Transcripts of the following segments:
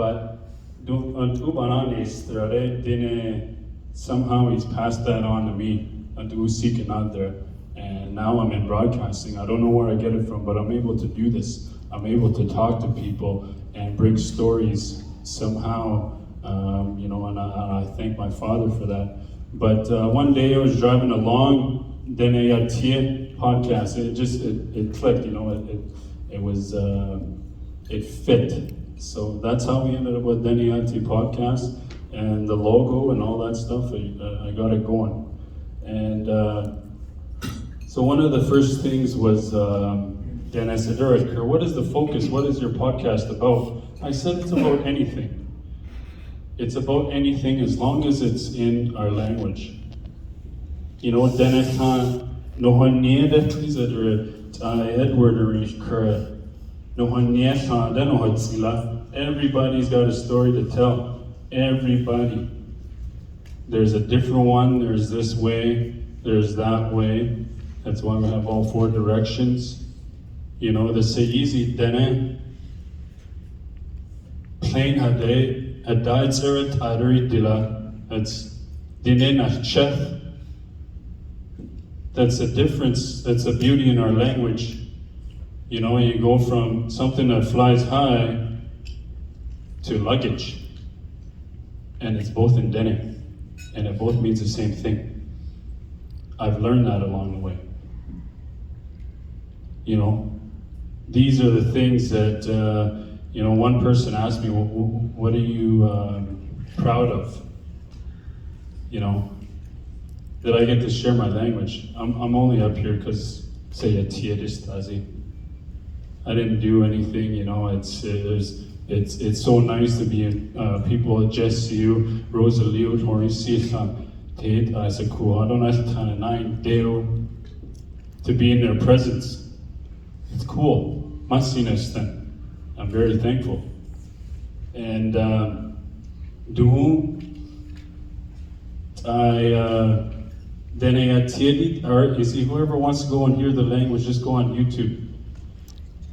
But Dene, somehow he's passed that on to me. And now I'm in broadcasting. I don't know where I get it from, but I'm able to do this. I'm able to talk to people and bring stories somehow, and I thank my father for that. But one day I was driving along, Dene Yati podcast. It clicked, it fit. So that's how we ended up with Dene Yati podcast and the logo and all that stuff. I got it going. And so one of the first things was, Dene said, what is the focus? What is your podcast about? I said it's about anything. It's about anything as long as it's in our language. Dene Khan, everybody's got a story to tell. Everybody. There's a different one, there's this way, there's that way. That's why we have all four directions. The say easy, Dene. Plain hadai tseret adari dila. That's Dene nach chef. That's a difference, that's a beauty in our language. You go from something that flies high to luggage. And it's both in Dene. And it both means the same thing. I've learned that along the way. These are the things that, one person asked me, what are you proud of? That I get to share my language. I'm only up here because, say, I didn't do anything, it's so nice to be in people at Jesse, Rosalie Tsannie, to be in their presence. It's cool. I'm very thankful. And whoever wants to go and hear the language, just go on YouTube.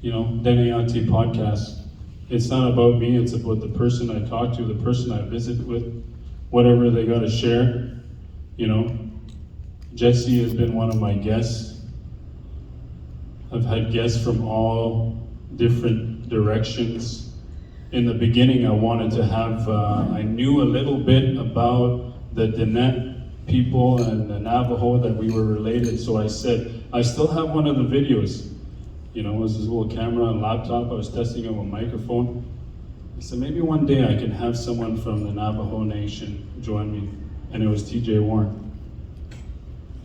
Dene Yati podcast. It's not about me, it's about the person I talk to, the person I visit with, whatever they got to share. Jesse has been one of my guests. I've had guests from all different directions. In the beginning, I wanted to have, I knew a little bit about the Dene people and the Navajo, that we were related, so I said, I still have one of the videos. It was this little camera and laptop. I was testing it with a microphone. I said, maybe one day I can have someone from the Navajo Nation join me. And it was TJ Warren.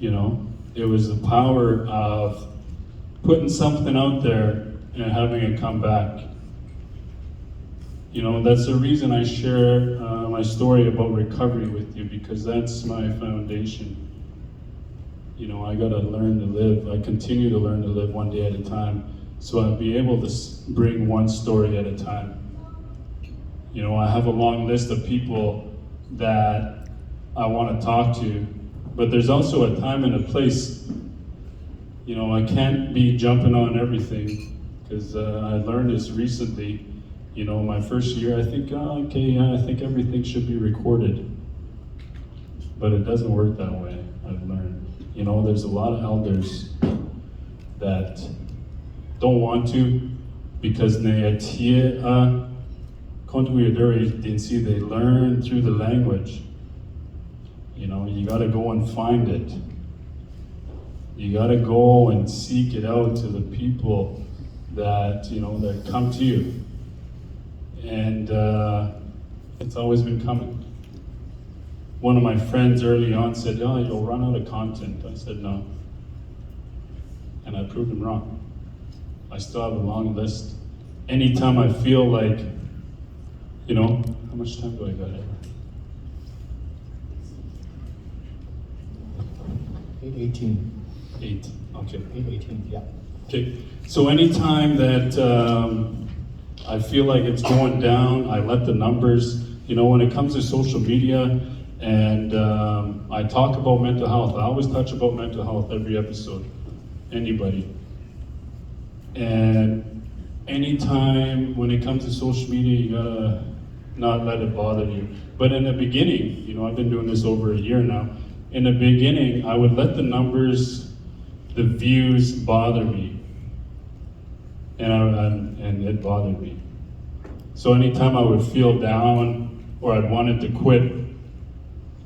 It was the power of putting something out there and having it come back. That's the reason I share my story about recovery with you, because that's my foundation. I gotta learn to live. I continue to learn to live one day at a time, so I'll be able to bring one story at a time. I have a long list of people that I want to talk to, but there's also a time and a place. I can't be jumping on everything, because I learned this recently. My first year, I think, I think everything should be recorded. But it doesn't work that way, I've learned. There's a lot of elders that don't want to, because they learn through the language. You gotta go and find it. You gotta go and seek it out to the people that, that come to you. And it's always been coming. One of my friends early on said, you'll run out of content. I said, no. And I proved him wrong. I still have a long list. Anytime I feel like, how much time do I got here? 8:18. 8, okay. 8:18, yeah. Okay, so anytime that I feel like it's going down, I let the numbers, when it comes to social media, and I talk about mental health. I always touch about mental health every episode, anybody. And anytime when it comes to social media, not let it bother you. But in the beginning, I've been doing this over a year now. In the beginning, I would let the numbers, the views bother me. And it bothered me. So anytime I would feel down or I'd wanted to quit,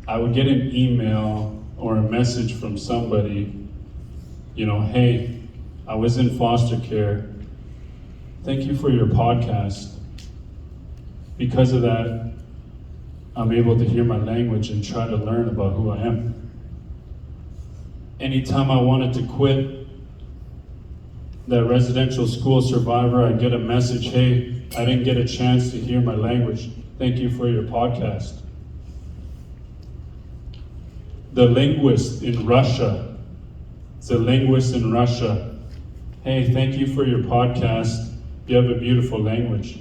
I would get an email or a message from somebody, hey, I was in foster care. Thank you for your podcast. Because of that, I'm able to hear my language and try to learn about who I am. Anytime I wanted to quit that residential school survivor, I get a message, hey, I didn't get a chance to hear my language. Thank you for your podcast. The linguist in Russia, hey, thank you for your podcast. You have a beautiful language.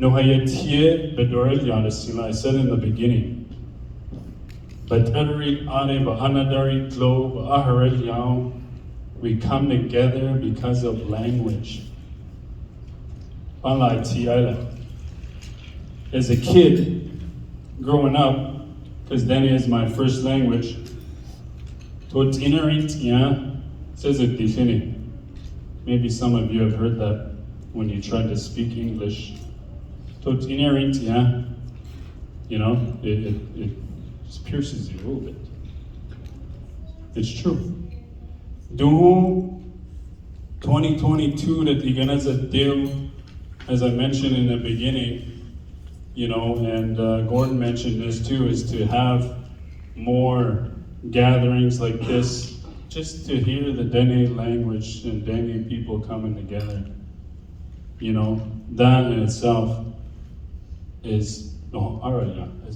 I said in the beginning, we come together because of language. As a kid, growing up, because Dene is my first language, says it Dene. Maybe some of you have heard that when you try to speak English. It just pierces you a little bit. It's true. 2022 that Iganaza deal, as I mentioned in the beginning, and Gordon mentioned this too, is to have more gatherings like this, just to hear the Dene language and Dene people coming together. That in itself is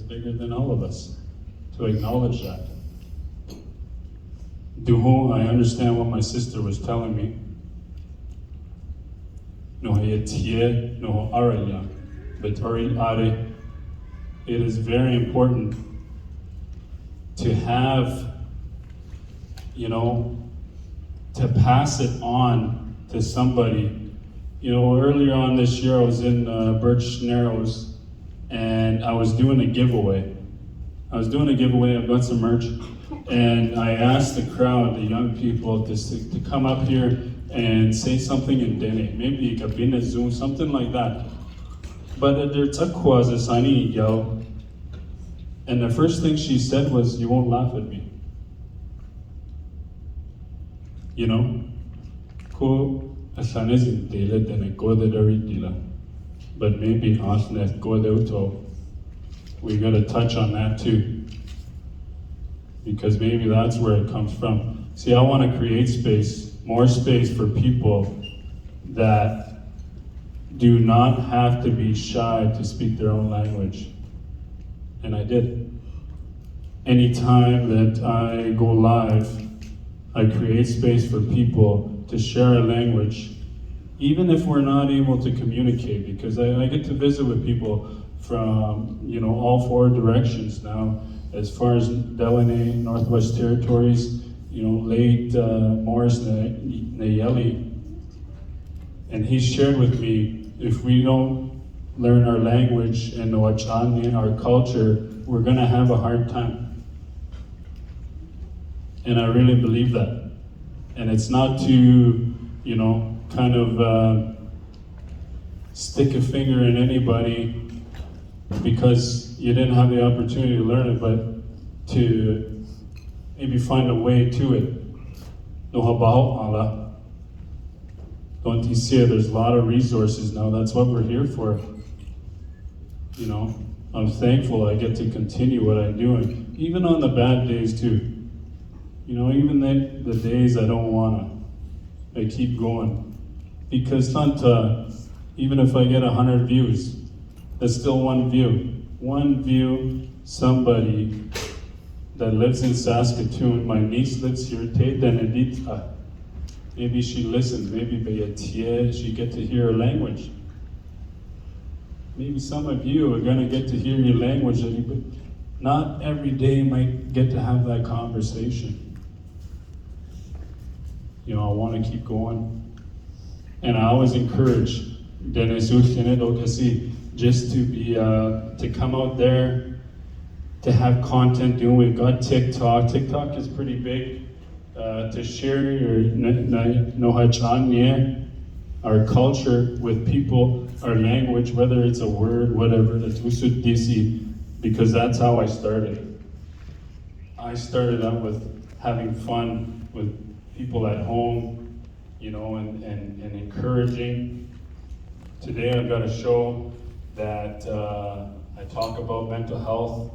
bigger than all of us, to acknowledge that. I understand what my sister was telling me. It is very important to have, to pass it on to somebody. Earlier on this year, I was in Birch Narrows, and I was doing a giveaway. I've got some merch, and I asked the crowd, the young people, to come up here and say something in Dene, maybe Kabina Zoom, something like that. But there's a Sani yo, and the first thing she said was, "You won't laugh at me." Ko asanes in Dele Dene go the Dila. But maybe Asnet go to. We got to touch on that too, because maybe that's where it comes from. See, I want to create more space for people that do not have to be shy to speak their own language. And I did. Anytime that I go live, I create space for people to share a language, even if we're not able to communicate, because I get to visit with people from all four directions now, as far as Dene, Northwest Territories, late Morris Nayeli, and he shared with me, if we don't learn our language and Wachani, our culture, we're gonna have a hard time. And I really believe that. And it's not to, kind of stick a finger in anybody because you didn't have the opportunity to learn it, but to maybe find a way to it. Don't you see it? There's a lot of resources now. That's what we're here for. I'm thankful I get to continue what I'm doing, even on the bad days too. Even the days I don't wanna, I keep going. Because Santa, even if I get 100 views, that's still one view. One view, somebody that lives in Saskatoon, my niece lives here, Te Denedita. Maybe she listens, maybe she get to hear her language. Maybe some of you are gonna get to hear your language, but not every day might get to have that conversation. I wanna keep going. And I always encourage Dene just to be to come out there, to have content doing. We've got TikTok. TikTok is pretty big. To share our culture with people, our language, whether it's a word, whatever, because that's how I started. I started out with having fun with people at home, you know, and encouraging. Today I've got a show that I talk about mental health,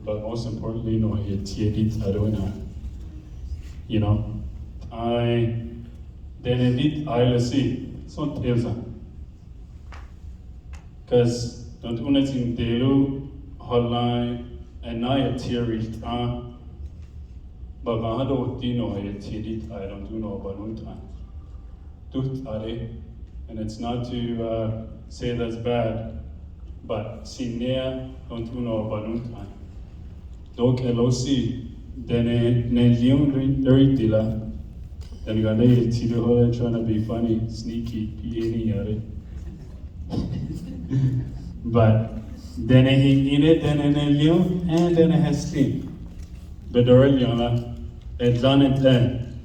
but most importantly, no, you know, I didn't I see so because don't unetin delu holai and I a theory but I don't know I don't know about and it's not to say that's bad, but sinea don't know about donc LOC Dene Nelium Dila. Then you got trying to be funny, sneaky, but then he in it, then in Nelium, and then it has sleep. But Doreliana, it done it then.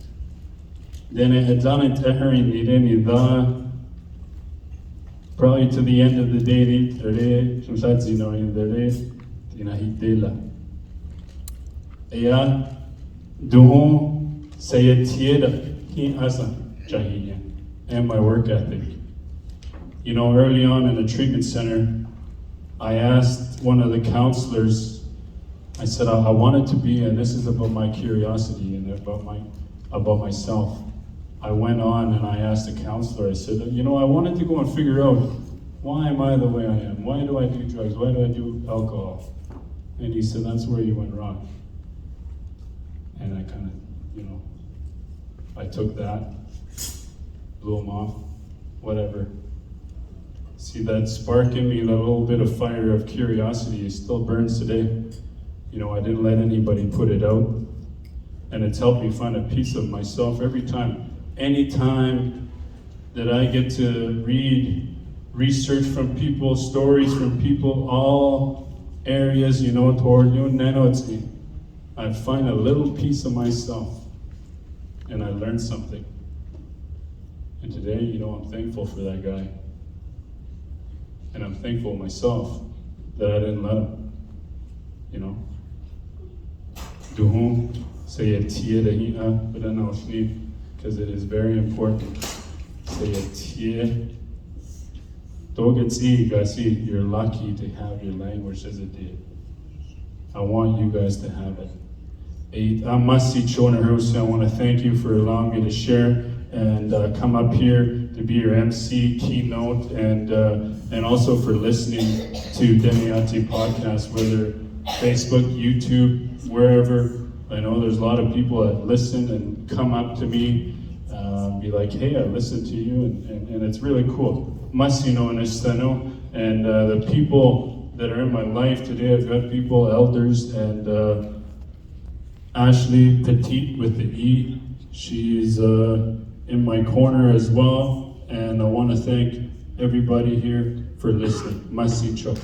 Then it had done it to her in the probably to the end of the day, from Satsino in the day, in a hitela. Yeah, Duhon say it he asa jahinya, and my work ethic. You know, early on in the treatment center, I asked one of the counselors, I said, I wanted to be, and this is about my curiosity and about myself. I went on and I asked the counselor, I said, you know, I wanted to go and figure out, why am I the way I am? Why do I do drugs? Why do I do alcohol? And he said, that's where you went wrong. And I kind of, you know, I took that, blew him off, whatever. See, that spark in me, that little bit of fire of curiosity, it still burns today. You know, I didn't let anybody put it out. And it's helped me find a piece of myself every time. Anytime that I get to read, research from people, stories from people, all areas, you know, toward you, Nano, I find a little piece of myself and I learned something. And today, you know, I'm thankful for that guy. And I'm thankful myself that I didn't let him, you know. Do whom say a tear that he but I know sleep because it is very important. Say a tear. Don't get see, guys. See, you're lucky to have your language as it did. I want you guys to have it. I must see Chona Hirose. I want to thank you for allowing me to share and come up here to be your MC, keynote, and also for listening to Dene Yati podcast, whether Facebook, YouTube, wherever. I know there's a lot of people that listen and come up to me, be like, hey, I listened to you, and it's really cool. Masino and Esteno, and the people that are in my life today, I've got people, elders, and Ashley Petit with the E. She's in my corner as well, and I want to thank everybody here for listening. Masicho.